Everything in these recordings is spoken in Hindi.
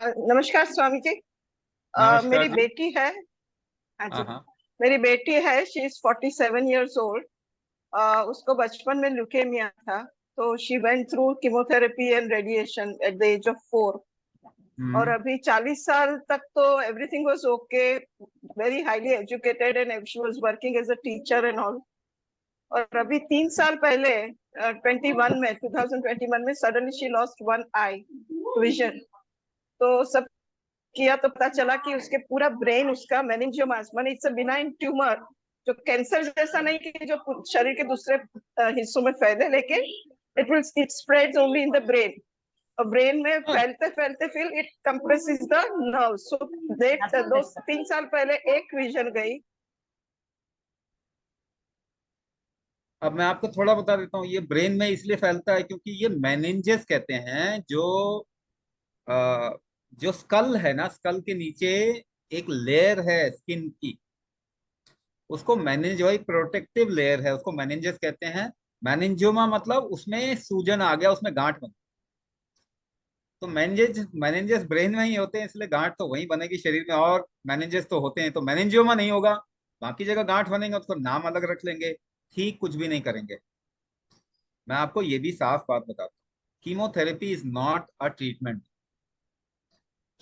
नमस्कार स्वामी जी। नमस्कार मेरी जी। बेटी है। हाँ हाँ जी। हाँ। मेरी बेटी है, शी इज 47 years old। उसको बचपन में ल्यूकेमिया था। तो she went through chemotherapy and radiation at the age of 4। और हम्म। अभी 40 साल तक तो everything was okay, very highly educated and she was working as a teacher and all. और अभी 3 साल पहले 2021 में suddenly she lost one eye, vision. तो सब किया तो पता चला कि उसके पूरा ब्रेन, उसका मेनिंजियोमास माने इट्स अ बिनाइन ट्यूमर, जो कैंसर जैसा नहीं कि जो शरीर के दूसरे हिस्सों में फैले, लेकिन it spreads only in the brain. और ब्रेन में हाँ, फैलते फैलते फिर इट कंप्रेसेस द नर्व। सो देख, दो 3 साल पहले एक विजन गई। अब मैं आपको थोड़ा बता देता हूँ। ये ब्रेन में इसलिए फैलता है क्योंकि ये मेनिंजेस कहते हैं, अ, जो स्कल है ना, स्कल के नीचे एक लेयर है स्किन की। उसको मेनिंज, वही प्रोटेक्टिव लेयर है, उसको मेनिंजेस कहते हैं। मेनिंजियोमा मतलब उसमें सूजन आ गया, उसमें गांठ बन। तो मेनिंजेस मेनिंजेस ब्रेन में ही होते हैं, इसलिए गांठ तो वहीं बनेगी शरीर में, और मेनिंजेस तो होते हैं, तो मेनिंजियोमा नहीं होगा। बाकी जगह गांठ बनेंगे, उसको नाम अलग रख लेंगे। ठीक कुछ भी नहीं करेंगे। मैं आपको ये भी साफ बात बताता हूँ, chemotherapy is not a treatment.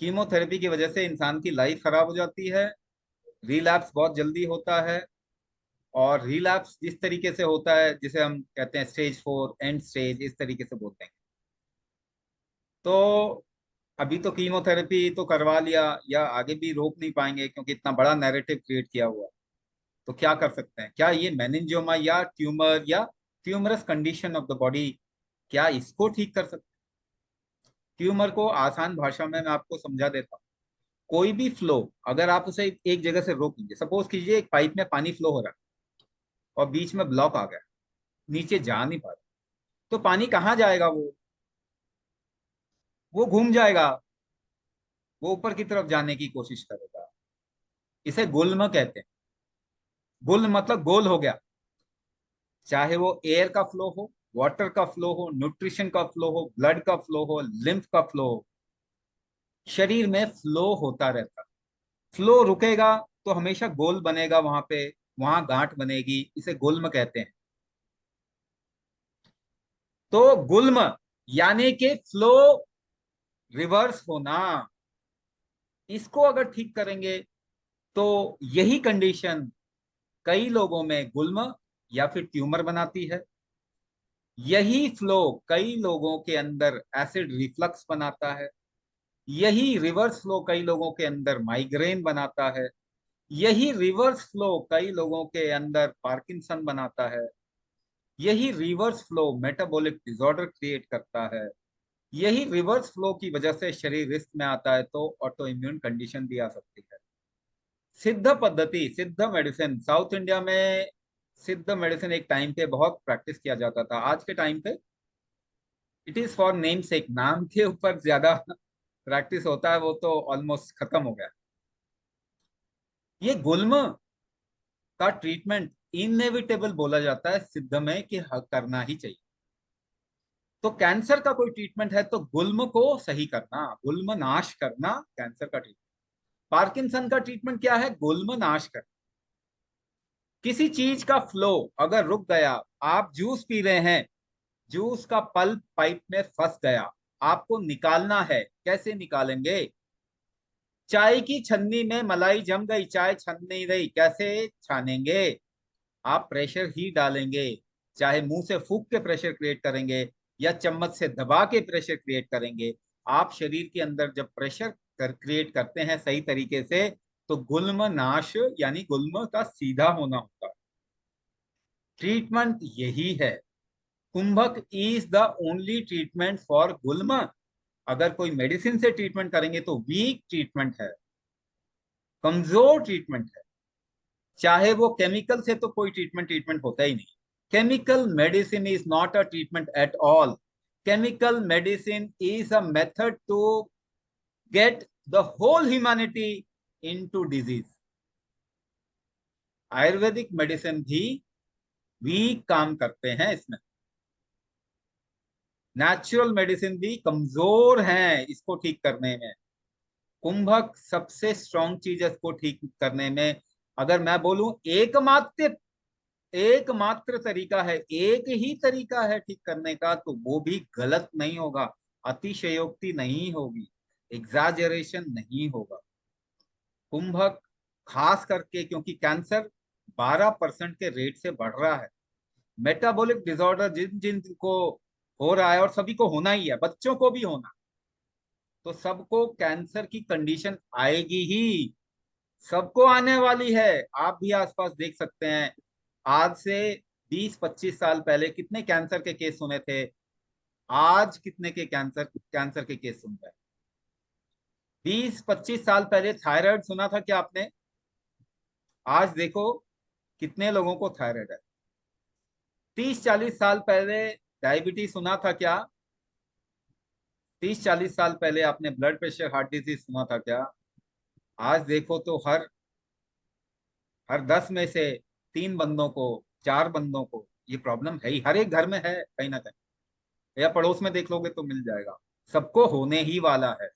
Chemotherapy की वजह से इंसान की लाइफ खराब हो जाती है। रिलैप्स बहुत जल्दी होता है। और रिलैप्स जिस तरीके से होता है, जिसे हम कहते हैं स्टेज 4 एंड स्टेज, इस तरीके से बोलते हैं। तो अभी तो कीमोथेरेपी तो करवा लिया, या आगे भी रोक नहीं पाएंगे क्योंकि इतना बड़ा नैरेटिव क्रिएट किया हुआ है। तो क्या कर सकते हैं? क्या ये मेनिंजियोमा या ट्यूमर या tumorous condition of the body, क्या इसको ठीक कर सकते हैं? ट्यूमर को आसान भाषा में मैं आपको समझा देता हूँ। कोई भी फ्लो, अगर आप उसे एक जगह से रोक लीजिए, सपोज कीजिए एक पाइप में पानी फ्लो हो रहा है और बीच में ब्लॉक आ गया, नीचे जा नहीं पा रहा, तो पानी कहाँ जाएगा? वो घूम जाएगा, वो ऊपर की तरफ जाने की कोशिश करेगा। इसे गुल्म कहते हैं। गुल्म मतलब गोल हो गया। चाहे वो एयर का फ्लो हो, वाटर का फ्लो हो, न्यूट्रिशन का फ्लो हो, ब्लड का फ्लो हो, लिम्फ का फ्लो हो, शरीर में फ्लो होता रहता। फ्लो रुकेगा तो हमेशा गोल बनेगा वहां पे, वहां गांठ बनेगी। इसे गुल्म कहते हैं। तो गुल्म यानी कि फ्लो रिवर्स होना, इसको अगर ठीक करेंगे तो यही कंडीशन कई लोगों में गुल्म या फिर ट्यूमर बनाती है। यही फ्लो कई लोगों के अंदर एसिड रिफ्लक्स बनाता है। यही रिवर्स फ्लो कई लोगों के अंदर माइग्रेन बनाता है। यही रिवर्स फ्लो कई लोगों के अंदर पार्किंसन बनाता है। यही reverse flow metabolic disorder create करता है। यही रिवर्स फ्लो की वजह से शरीर रिस्क में आता है, तो ऑटो इम्यून कंडीशन भी आ सकती है। सिद्ध पद्धति, सिद्ध मेडिसिन, साउथ इंडिया में सिद्ध मेडिसिन एक टाइम पे बहुत प्रैक्टिस किया जाता था। आज के टाइम पे इट इज फॉर नेम सेक, नाम के ऊपर ज्यादा प्रैक्टिस होता है, वो तो ऑलमोस्ट खत्म हो गया। ये गुल्म का ट्रीटमेंट इनएविटेबल बोला जाता है सिद्ध में कि करना ही चाहिए। तो कैंसर का कोई ट्रीटमेंट है तो गुल्म को सही करना, गुल्म नाश करना कैंसर का ट्रीटमेंट। पार्किंसन का ट्रीटमेंट क्या है? गुल्म नाश करना। किसी चीज का फ्लो अगर रुक गया, आप जूस पी रहे हैं, जूस का पल्प पाइप में फंस गया, आपको निकालना है। कैसे निकालेंगे? चाय की छन्नी में मलाई जम गई, चाय छन नहीं रही, कैसे छानेंगे? आप प्रेशर ही डालेंगे। चाहे मुंह से फूंक के प्रेशर क्रिएट करेंगे या चम्मच से दबा के प्रेशर क्रिएट करेंगे, आप शरीर के अंदर जब प्रेशर क्रिएट करते हैं सही तरीके से, तो गुल्म नाश यानी गुल्म का सीधा होना होता है। ट्रीटमेंट यही है। Kumbhak is the only treatment for gulm. अगर कोई मेडिसिन से ट्रीटमेंट करेंगे तो वीक ट्रीटमेंट है, कमजोर ट्रीटमेंट है। चाहे वो केमिकल से, तो कोई ट्रीटमेंट ट्रीटमेंट होता ही नहीं। Chemical medicine is not a treatment at all. Chemical medicine is a method to get the whole humanity into disease. Ayurvedic medicine भी वीक काम करते हैं इसमें। नेचुरल मेडिसिन भी कमजोर हैं इसको ठीक करने में। कुंभक सबसे स्ट्रॉन्ग चीज है इसको ठीक करने में। अगर मैं बोलूं एकमात्र तरीका है, एक ही तरीका है ठीक करने का, तो वो भी गलत नहीं होगा, अतिशयोक्ति नहीं होगी, एग्जैजरेशन नहीं होगा। कुंभक खास करके क्योंकि कैंसर 12% के रेट से बढ़ रहा है, मेटाबॉलिक डिसऑर्डर जिन जिन को हो रहा है, और सभी को होना ही है, बच्चों को भी होना, तो सबको कैंसर की कंडीशन आएगी ही, सबको आने वाली है। आप भी आसपास देख सकते हैं, आज से 20-25 साल पहले कितने कैंसर के केस सुने थे, आज कितने के कैंसर कैंसर के केस सुन रहे हैं। 20-25 साल पहले थायराइड सुना था क्या आपने? आज देखो कितने लोगों को थायराइड है। 30-40 साल पहले डायबिटीज सुना था क्या? 30-40 साल पहले आपने ब्लड प्रेशर, हार्ट डिजीज सुना था क्या? आज देखो तो हर 10 में से 3 बंदों को, 4 बंदों को ये प्रॉब्लम है ही, हर एक घर में है कहीं ना कहीं, या पड़ोस में देख लोगे तो मिल जाएगा। सबको होने ही वाला है,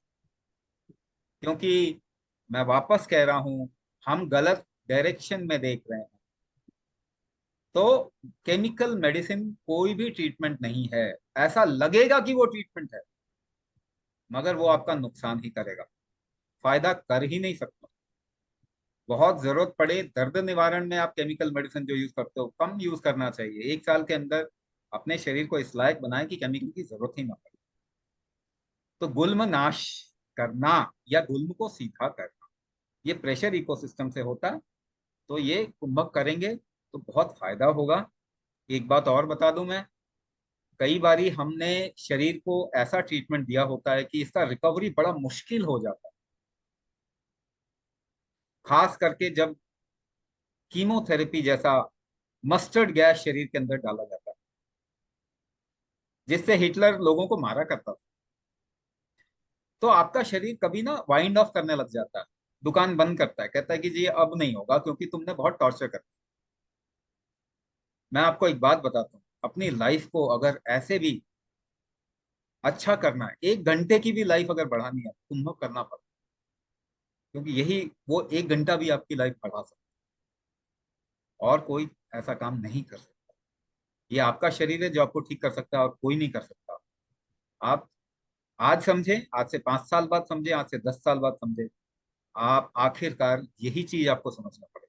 क्योंकि मैं वापस कह रहा हूं, हम गलत डायरेक्शन में देख रहे हैं। तो केमिकल मेडिसिन कोई भी ट्रीटमेंट नहीं है। ऐसा लगेगा कि वो ट्रीटमेंट है, मगर वो आपका नुकसान ही करेगा, फायदा कर ही नहीं सकता। बहुत जरूरत पड़े दर्द निवारण में आप केमिकल मेडिसिन जो यूज करते हो कम यूज करना चाहिए। 1 साल के अंदर अपने शरीर को इस लायक बनाए कि केमिकल की जरूरत ही ना पड़े। तो गुल्म नाश करना या गुल्म को सीधा करना, ये प्रेशर इकोसिस्टम से होता है। तो ये कुंभक करेंगे तो बहुत फायदा होगा। एक बात और बता दूं मैं, कई बारी हमने शरीर को ऐसा ट्रीटमेंट दिया होता है कि इसका रिकवरी बड़ा मुश्किल हो जाता है, खास करके जब कीमोथेरेपी जैसा मस्टर्ड गैस शरीर के अंदर डाला जाता है, जिससे हिटलर लोगों को मारा करता था। तो आपका शरीर कभी ना वाइंड ऑफ करने लग जाता है, दुकान बंद करता है, कहता है कि जी अब नहीं होगा क्योंकि तुमने बहुत टॉर्चर कर दिया। मैं आपको एक बात बताता हूँ, अपनी लाइफ को अगर ऐसे भी अच्छा करना है, 1 घंटे की भी लाइफ अगर बढ़ानी है, तुम्हें करना पड़ता है, क्योंकि यही वो 1 घंटा भी आपकी लाइफ बढ़ा सकता है, और कोई ऐसा काम नहीं कर सकता। ये आपका शरीर है जो आपको ठीक कर सकता है, और कोई नहीं कर सकता। आप आज समझे, आज से 5 साल बाद समझे, आज से 10 साल बाद समझे, आप आखिरकार यही चीज आपको समझना पड़ेगा।